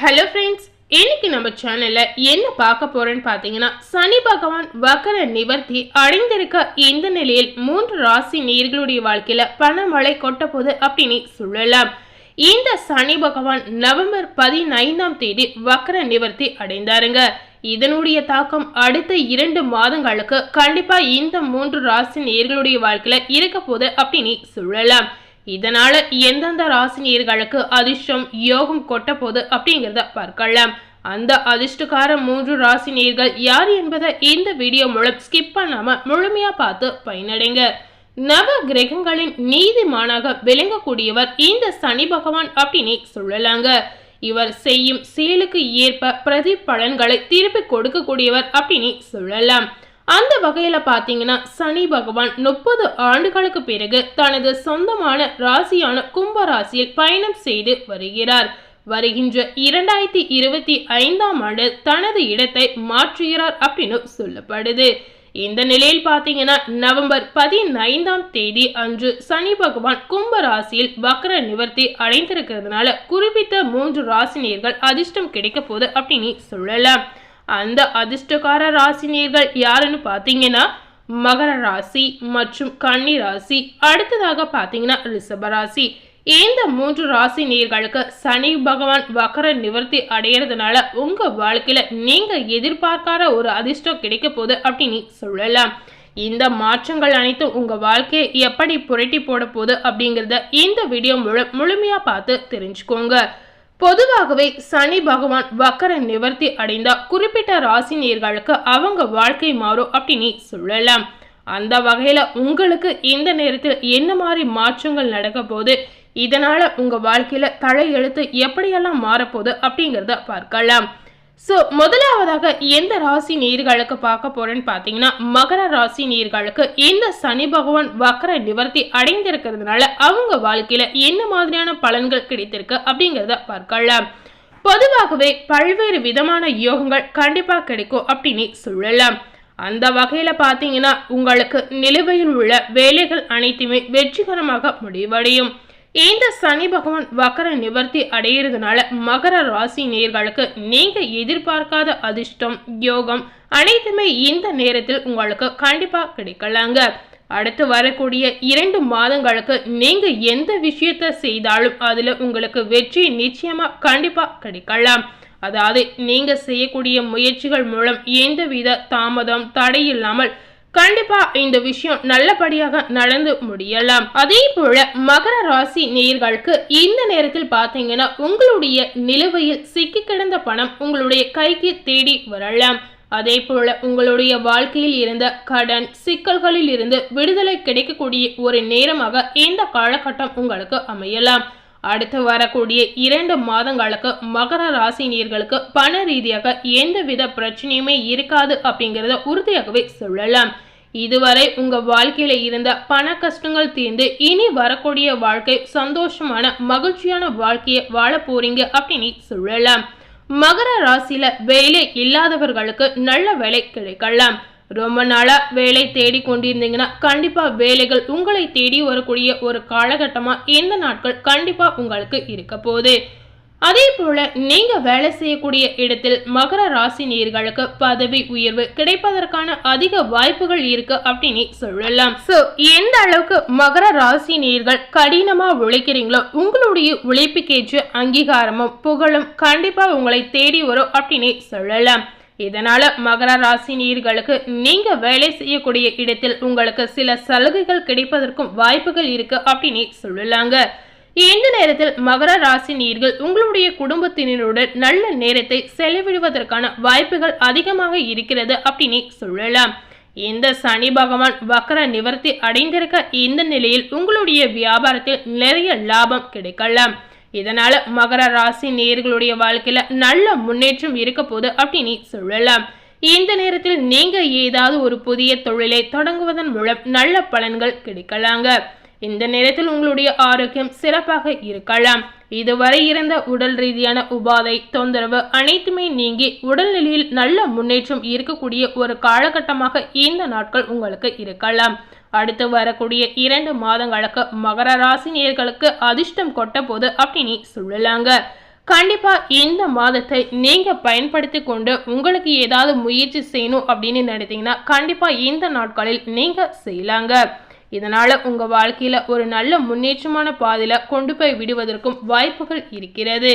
Hello friends, இன்னைக்கு நம்ம சேனல்ல என்ன பார்க்க போறேன்னு பார்த்தீங்கன்னா, சனி பகவான் வக்கர நிவர்த்தி அடைந்திருக்க இந்த நிலையில் 3 ராசி நேயர்களுடைய வாழ்க்கையில பணமழை கொட்ட போது அப்படின்னு சொல்லலாம். இந்த சனி பகவான் நவம்பர் 15ஆம் தேதி வக்கர நிவர்த்தி அடைந்தாருங்க. இதனுடைய தாக்கம் அடுத்த 2 மாதங்களுக்கு கண்டிப்பா இந்த 3 ராசி நேயர்களுடைய வாழ்க்கையில இருக்க போது அப்படின்னு சொல்லலாம். இதனால எந்தெந்த ராசினியர்களுக்கு அதிர்ஷ்டம் யோகம் கொட்ட போது அப்படிங்கிறத பார்க்கலாம். அந்த அதிர்ஷ்டக்கார 3 ராசினியர்கள் யார் என்பதை இந்த வீடியோ மூலம் ஸ்கிப் பண்ணாம முழுமையா பார்த்து பயனடைங்க. நவ கிரகங்களின் நீதிமானாக விளங்கக்கூடியவர் இந்த சனி பகவான் அப்படின்னு சொல்லலாங்க. இவர் செய்யும் செயலுக்கு ஏற்ப பிரதி பலன்களை திருப்பி கொடுக்கக்கூடியவர் அப்படின்னு சொல்லலாம். அந்த வகையில பாத்தீங்கன்னா, சனி பகவான் 30 ஆண்டுகளுக்கு பிறகு தனது சொந்தமான ராசியான கும்ப ராசியில் பயணம் செய்து வருகிறார். வருகின்ற 2025ஆம் ஆண்டு தனது இடத்தை மாற்றுகிறார் அப்படின்னு சொல்லப்படுது. இந்த நிலையில் பாத்தீங்கன்னா, நவம்பர் 15ஆம் தேதி அன்று சனி பகவான் கும்ப ராசியில் வக்ர நிவர்த்தி அடைந்திருக்கிறதுனால குறிப்பிட்ட 3 ராசினியர்கள் அதிர்ஷ்டம் கிடைக்க போகுது அப்படின்னு சொல்லலாம். அந்த அதிர்ஷ்டக்கார ராசினியர்கள் யாருன்னு பார்த்தீங்கன்னா, மகர ராசி மற்றும் கன்னி ராசி, அடுத்ததாக பார்த்தீங்கன்னா ரிஷப ராசி. இந்த 3 ராசி நேயர்களுக்கு சனி பகவான் வக்கர நிவர்த்தி அடையிறதுனால உங்க வாழ்க்கையில நீங்க எதிர்பார்க்காத ஒரு அதிர்ஷ்டம் கிடைக்க போகுது அப்படின்னு சொல்லலாம். இந்த மாற்றங்கள் அனைத்தும் உங்க வாழ்க்கையை எப்படி புரட்டி போட போகுது அப்படிங்கிறத இந்த வீடியோ முழுமையா பார்த்து தெரிஞ்சுக்கோங்க. பொதுவாகவே சனி பகவான் வக்கர நிவர்த்தி அடைந்தா குறிப்பிட்ட ராசி நேயர்களுக்கு அவங்க வாழ்க்கை மாறும் அப்படின்னு சொல்லலாம். அந்த வகையில உங்களுக்கு இந்த நேரத்தில் என்ன மாதிரி மாற்றங்கள் நடக்க போகுது, இதனால உங்க வாழ்க்கையில தலையெழுத்து எப்படியெல்லாம் மாறப்போகுது அப்படிங்கிறத பார்க்கலாம். முதலாவதாக எந்த ராசி நேயர்களுக்கு பார்க்க போறேன்னு பார்த்தீங்கன்னா, மகர ராசி நேயர்களுக்கு இந்த சனி பகவான் வக்கர நிவர்த்தி அடைந்திருக்கிறதுனால அவங்க வாழ்க்கையில என்ன மாதிரியான பலன்கள் கிடைத்திருக்கு அப்படிங்கிறத பார்க்கலாம். பொதுவாகவே பல்வேறு விதமான யோகங்கள் கண்டிப்பா கிடைக்கும் அப்படின்னு சொல்லலாம். அந்த வகையில பார்த்தீங்கன்னா, உங்களுக்கு நிலுவையில் உள்ள வேலைகள் அனைத்துமே வெற்றிகரமாக முடிவடையும். இந்த சனி பகவான் வக்கர நிவர்த்தி அடையிறதுனால மகர ராசி நேயர்களுக்கு நீங்க எதிர்பார்க்காத அதிர்ஷ்டம் யோகம் அனைத்துமே இந்த நேரத்தில் உங்களுக்கு கண்டிப்பா கிடைக்கலாங்க. அடுத்து வரக்கூடிய 2 மாதங்களுக்கு நீங்க எந்த விஷயத்தை செய்தாலும் அதுல உங்களுக்கு வெற்றி நிச்சயமா கண்டிப்பா கிடைக்கலாம். அதாவது நீங்க செய்யக்கூடிய முயற்சிகள் மூலம் எந்தவித தாமதம் தடை இல்லாமல் கண்டிப்பா இந்த விஷயம் நல்லபடியாக நடந்து முடியலாம். அதே போல மகர ராசி நேயர்களுக்கு இந்த நேரத்தில் பார்த்தீங்கன்னா, உங்களுடைய நிலுவையில் சிக்கி கிடந்த பணம் உங்களுடைய கைக்கு தேடி வரலாம். அதே போல உங்களுடைய வாழ்க்கையில் இருந்த கடன் சிக்கல்களில் இருந்து விடுதலை கிடைக்கக்கூடிய ஒரு நேரமாக இந்த காலகட்டம் உங்களுக்கு அமையலாம். அடுத்து வரக்கூடிய 2 மாதங்களுக்கு மகர ராசி நேயர்களுக்கு பண ரீதியாக எந்தவித பிரச்சனையுமே இருக்காது அப்படிங்கிறத உறுதியாகவே சொல்லலாம். இதுவரை உங்க வாழ்க்கையில இருந்த பண கஷ்டங்கள் தீர்ந்து இனி வரக்கூடிய வாழ்க்கை சந்தோஷமான மகிழ்ச்சியான வாழ்க்கையை வாழ போறீங்க அப்படின்னு சொல்லலாம். மகர ராசியில வேலை இல்லாதவர்களுக்கு நல்ல வேலை கிடைக்கலாம். ரொம்ப நாளா வேலை தேடி கொண்டிருந்தீங்கன்னா கண்டிப்பா வேலைகள் உங்களை தேடி வரக்கூடிய ஒரு காலகட்டமா இந்த நாட்கள் கண்டிப்பா உங்களுக்கு இருக்க போகுது. அதே போல நீங்க வேலை செய்யக்கூடிய இடத்தில் மகர ராசி நேயர்களுக்கு பதவி உயர்வு கிடைப்பதற்கான அதிக வாய்ப்புகள் இருக்கு அப்படின்னு சொல்லலாம். எந்த அளவுக்கு மகர ராசி நேயர்கள் கடினமா உழைக்கிறீங்களோ உங்களுடைய உழைப்புக்கேற்ற அங்கீகாரமும் புகழும் கண்டிப்பா உங்களை தேடி வரும் அப்படின்னு சொல்லலாம். இதனால மகர ராசி நேயர்களுக்கு நீங்க வேலை செய்யக்கூடிய இடத்தில் உங்களுக்கு சில சலுகைகள் கிடைப்பதற்கும் வாய்ப்புகள் இருக்கு அப்படின்னு சொல்லலாங்க. இந்த நேரத்தில் மகர ராசி நேயர்கள் உங்களுடைய குடும்பத்தினருடன் நல்ல நேரத்தை செலவிடுவதற்கான வாய்ப்புகள் அதிகமாக இருக்கிறது அப்படின்னு சொல்லலாம். இந்த சனி பகவான் வக்கர நிவர்த்தி அடைந்திருக்க இந்த நிலையில் உங்களுடைய வியாபாரத்தில் நிறைய லாபம் கிடைக்கலாம். இதனால மகர ராசி நேயர்களுடைய வாழ்க்கையில நல்ல முன்னேற்றம் இருக்க போது அப்படின்னு சொல்லலாம். இந்த நேரத்தில் நீங்க ஏதாவது ஒரு புதிய தொழிலை தொடங்குவதன் மூலம் நல்ல பலன்கள் கிடைக்கலாங்க. இந்த நேரத்தில் உங்களுடைய ஆரோக்கியம் சிறப்பாக இருக்கலாம். இதுவரை இருந்த உடல் ரீதியான உபாதை தொந்தரவு அனைத்துமே நீங்கி உடல்நிலையில் நல்ல முன்னேற்றம் இருக்கக்கூடிய ஒரு காலகட்டமாக இந்த நாட்கள் உங்களுக்கு இருக்கலாம். அடுத்து வரக்கூடிய 2 மாதங்களுக்கு மகர ராசி நேயர்களுக்கு அதிர்ஷ்டம் கொட்ட போது அப்படின்னு சொல்லலாங்க. கண்டிப்பா இந்த மாதத்தை நீங்க பயன்படுத்தி கொண்டு உங்களுக்கு ஏதாவது முயற்சி செய்யணும் அப்படின்னு நினைத்தீங்கன்னா கண்டிப்பா இந்த நாட்களில் நீங்க செய்யலாங்க. இதனால உங்க வாழ்க்கையில ஒரு நல்ல முன்னேற்றமான பாதையில கொண்டு போய் விடுவதற்கும் வாய்ப்புகள் இருக்கிறது.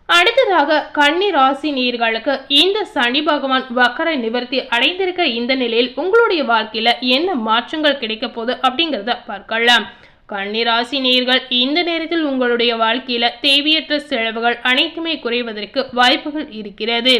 அடுத்ததாக கன்னி ராசி நேயர்களுக்கு இந்த சனி பகவான் வக்கர நிவர்த்தி அடைந்திருக்க இந்த நிலையில் உங்களுடைய வாழ்க்கையில என்ன மாற்றங்கள் கிடைக்க போகுது அப்படிங்கிறத பார்க்கலாம். கன்னி ராசி நேயர்கள் இந்த நேரத்தில் உங்களுடைய வாழ்க்கையில தேவையற்ற செலவுகள் அனைத்துமே குறைவதற்கு வாய்ப்புகள் இருக்கிறது.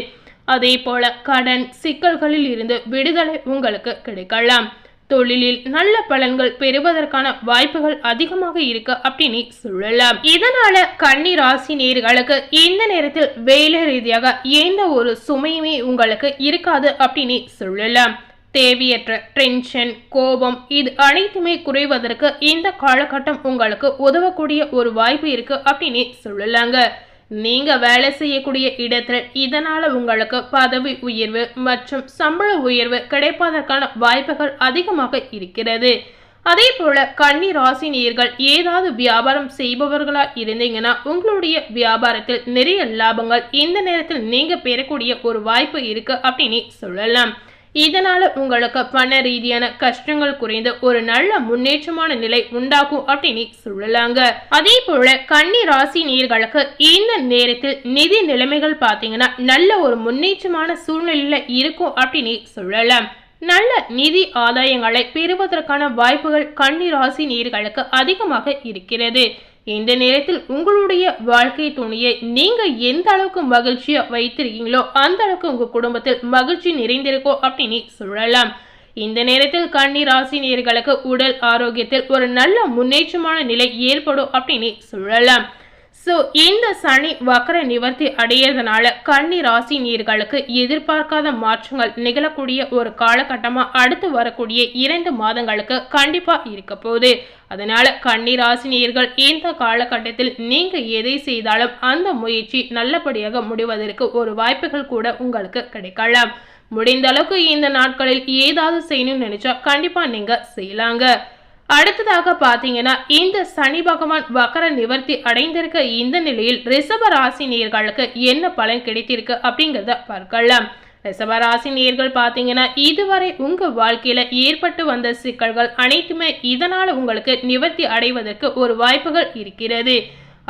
அதே போல கடன் சிக்கல்களில் இருந்து விடுதலை உங்களுக்கு கிடைக்கலாம். தொழிலில் நல்ல பலன்கள் பெறுவதற்கான வாய்ப்புகள் அதிகமாக இருக்கு அப்படின்னு சொல்லலாம். இதனால கன்னி ராசி நேயர்களுக்கு இந்த நேரத்தில் வேலை ரீதியாக எந்த ஒரு சுமையுமே உங்களுக்கு இருக்காது அப்படின்னு சொல்லலாம். தேவையற்ற டென்ஷன் கோபம் இது அனைத்துமே குறைவதற்கு இந்த காலகட்டம் உங்களுக்கு உதவக்கூடிய ஒரு வாய்ப்பு இருக்கு அப்படின்னு சொல்லலாங்க. நீங்க வேலை செய்யக்கூடிய இடத்துல இதனால உங்களுக்கு பதவி உயர்வு மற்றும் சம்பள உயர்வு கிடைப்பதற்கான வாய்ப்புகள் அதிகமாக இருக்கிறது. அதே போல கன்னி ராசி நேயர்கள் ஏதாவது வியாபாரம் செய்பவர்களா இருந்தீங்கன்னா உங்களுடைய வியாபாரத்தில் நிறைய லாபங்கள் இந்த நேரத்தில் நீங்க பெறக்கூடிய ஒரு வாய்ப்பு இருக்கு அப்படின்னு சொல்லலாம். இதனால உங்களுக்கு பண ரீதியான கஷ்டங்கள் குறைந்து ஒரு நல்ல முன்னேற்றமான நிலை உண்டாகும் அப்படின்னு சொல்லலாங்க. அதே போல கன்னி ராசி நேயர்களுக்கு இந்த நேரத்தில் நிதி நிலைமைகள் பார்த்தீங்கன்னா நல்ல ஒரு முன்னேற்றமான சூழ்நிலையில இருக்கும் அப்படின்னு சொல்லலாம். நல்ல நிதி ஆதாயங்களை பெறுவதற்கான வாய்ப்புகள் கன்னி ராசி நேயர்களுக்கு அதிகமாக இருக்கிறது. இந்த நேரத்தில் உங்களுடைய வாழ்க்கை துணையை நீங்க எந்த அளவுக்கு மகிழ்ச்சியா வைத்திருக்கீங்களோ அந்த அளவுக்கு உங்க குடும்பத்தில் மகிழ்ச்சி நிறைந்திருக்கும் அப்படின்னு சொல்லலாம். இந்த நேரத்தில் கன்னி ராசி நேயர்களுக்கு உடல் ஆரோக்கியத்தில் ஒரு நல்ல முன்னேற்றமான நிலை ஏற்படும் அப்படின்னு சொல்லலாம். ஸோ இந்த சனி வக்கர நிவர்த்தி அடையிறதுனால கன்னி ராசி நேயர்களுக்கு எதிர்பார்க்காத மாற்றங்கள் நிகழக்கூடிய ஒரு காலகட்டமாக அடுத்து வரக்கூடிய 2 மாதங்களுக்கு கண்டிப்பாக இருக்க போகுது. அதனால கன்னி ராசி நேயர்கள் இந்த காலகட்டத்தில் நீங்க எதை செய்தாலும் அந்த முயற்சி நல்லபடியாக முடிவதற்கு ஒரு வாய்ப்புகள் கூட உங்களுக்கு கிடைக்கலாம். முடிந்த அளவுக்கு இந்த நாட்களில் ஏதாவது செய்யணும்னு நினைச்சா கண்டிப்பா நீங்க செய்யலாங்க. அடுத்ததாக பாத்தீங்கன்னா இந்த சனி பகவான் வக்கர நிவர்த்தி அடைந்திருக்க இந்த நிலையில் ரிஷப ராசி நேயர்களுக்கு என்ன பலன் கிடைத்திருக்கு அப்படிங்கிறத பார்க்கலாம். ரிஷப ராசி நேயர்கள் பாத்தீங்கன்னா இதுவரை உங்க வாழ்க்கையில ஏற்பட்டு வந்த சிக்கல்கள் அனைத்துமே இதனால உங்களுக்கு நிவர்த்தி அடைவதற்கு ஒரு வாய்ப்புகள் இருக்கிறது.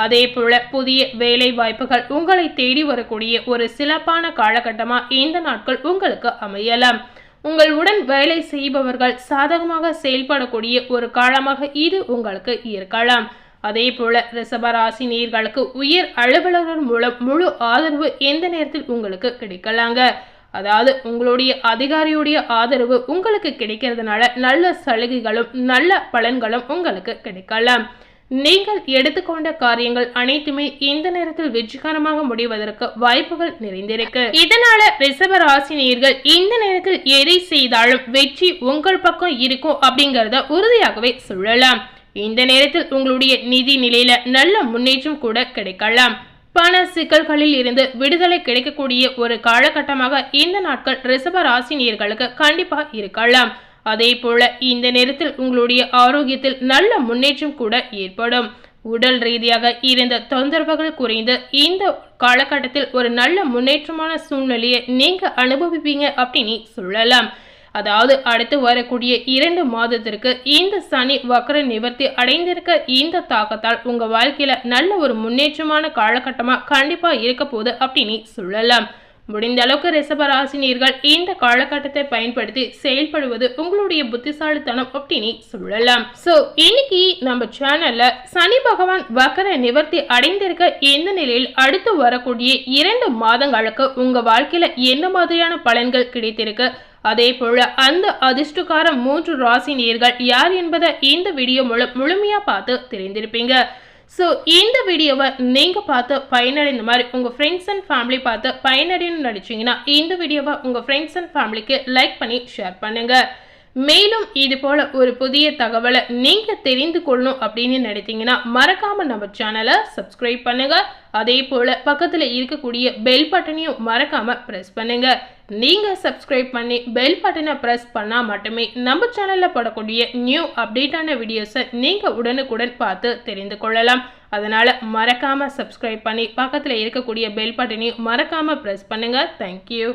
அதே போல புதிய வேலை வாய்ப்புகள் உங்களை தேடி வரக்கூடிய ஒரு சிறப்பான காலகட்டமா இந்த நாட்கள் உங்களுக்கு அமையலாம். உங்கள் உடன் வேலை செய்பவர்கள் சாதகமாக செயல்படக்கூடிய ஒரு காலமாக இது உங்களுக்கு இருக்கலாம். அதே போல ரிஷப ராசி நேயர்களுக்கு உயர் அலுவலர்கள் மூலம் முழு ஆதரவு எந்த நேரத்தில் உங்களுக்கு கிடைக்கலாங்க. அதாவது உங்களுடைய அதிகாரியுடைய ஆதரவு உங்களுக்கு கிடைக்கிறதுனால நல்ல சலுகைகளும் நல்ல பலன்களும் உங்களுக்கு கிடைக்கலாம். நீங்கள் எடுத்துக்கொண்ட காரியங்கள் அனைத்துமே இந்த நேரத்தில் வெற்றிகரமாக முடிவதற்கு வாய்ப்புகள் நிறைந்திருக்கு. இதனால ரிஷப ராசி நேயர்கள் இந்த நேரத்தில் எதை செய்தாலும் வெற்றி உங்கள் பக்கம் இருக்கும் அப்படிங்கறத உறுதியாகவே சொல்லலாம். இந்த நேரத்தில் உங்களுடைய நிதி நிலையில நல்ல முன்னேற்றம் கூட கிடைக்கலாம். பண சிக்கல்களில் இருந்து விடுதலை கிடைக்கக்கூடிய ஒரு காலகட்டமாக இந்த நாட்கள் ரிஷப ராசி நேயர்களுக்கு கண்டிப்பா இருக்கலாம். அதே போல இந்த நேரத்தில் உங்களுடைய ஆரோக்கியத்தில் நல்ல முன்னேற்றம் கூட ஏற்படும். உடல் ரீதியாக இருந்த தொந்தரவுகள் குறைந்து இந்த காலகட்டத்தில் ஒரு நல்ல முன்னேற்றமான சூழ்நிலையை நீங்க அனுபவிப்பீங்க அப்படின்னு சொல்லலாம். அதாவது அடுத்து வரக்கூடிய 2 மாதத்திற்கு இந்த சனி வக்கர நிவர்த்தி அடைந்திருக்க இந்த தாக்கத்தால் உங்க வாழ்க்கையில நல்ல ஒரு முன்னேற்றமான காலகட்டமா கண்டிப்பா இருக்க போகுது அப்படின்னு சொல்லலாம். முடிந்த அளவுக்கு ரிஷப ராசி நேயர்கள் இந்த காலகட்டத்தை பயன்படுத்தி செயல்படுவது உங்களுடைய புத்திசாலித்தனம் அப்படின்னு சொல்லலாம். சோ இன்னைக்கு நம்ம சேனல்ல சனி பகவான் வக்கர நிவர்த்தி அடைந்திருக்க இந்த நிலையில் அடுத்து வரக்கூடிய 2 மாதங்களுக்கு உங்க வாழ்க்கையில என்ன மாதிரியான பலன்கள் கிடைத்திருக்கு, அதே போல அந்த அதிர்ஷ்டக்கார 3 ராசி நேயர்கள் யார் என்பதை இந்த வீடியோ மூலம் முழுமையா பார்த்து தெரிந்திருப்பீங்க. ஸோ இந்த வீடியோவை நீங்கள் பார்த்து பயனடைந்த மாதிரி உங்கள் ஃப்ரெண்ட்ஸ் அண்ட் ஃபேமிலி பார்த்து பயனடைன்னு நினச்சிங்கன்னா இந்த வீடியோவை உங்கள் ஃப்ரெண்ட்ஸ் அண்ட் ஃபேமிலிக்கு லைக் பண்ணி ஷேர் பண்ணுங்கள். மேலும் இது போல ஒரு புதிய தகவலை நீங்க தெரிந்து கொள்ளணும் அப்படின்னு நினைத்தீங்கன்னா மறக்காம நம்ம சேனலை சப்ஸ்கிரைப் பண்ணுங்க. அதே போல பக்கத்துல இருக்கக்கூடிய பெல் பட்டனையும் மறக்காம பிரஸ் பண்ணுங்க. நீங்க சப்ஸ்கிரைப் பண்ணி பெல் பட்டனை பிரஸ் பண்ணா மட்டுமே நம்ம சேனல்ல போடக்கூடிய நியூ அப்டேட்டான வீடியோஸை நீங்க உடனுக்குடன் பார்த்து தெரிந்து கொள்ளலாம். அதனால மறக்காம சப்ஸ்கிரைப் பண்ணி பக்கத்துல இருக்கக்கூடிய பெல் பட்டனையும் மறக்காம பிரஸ் பண்ணுங்க. தேங்க்யூ.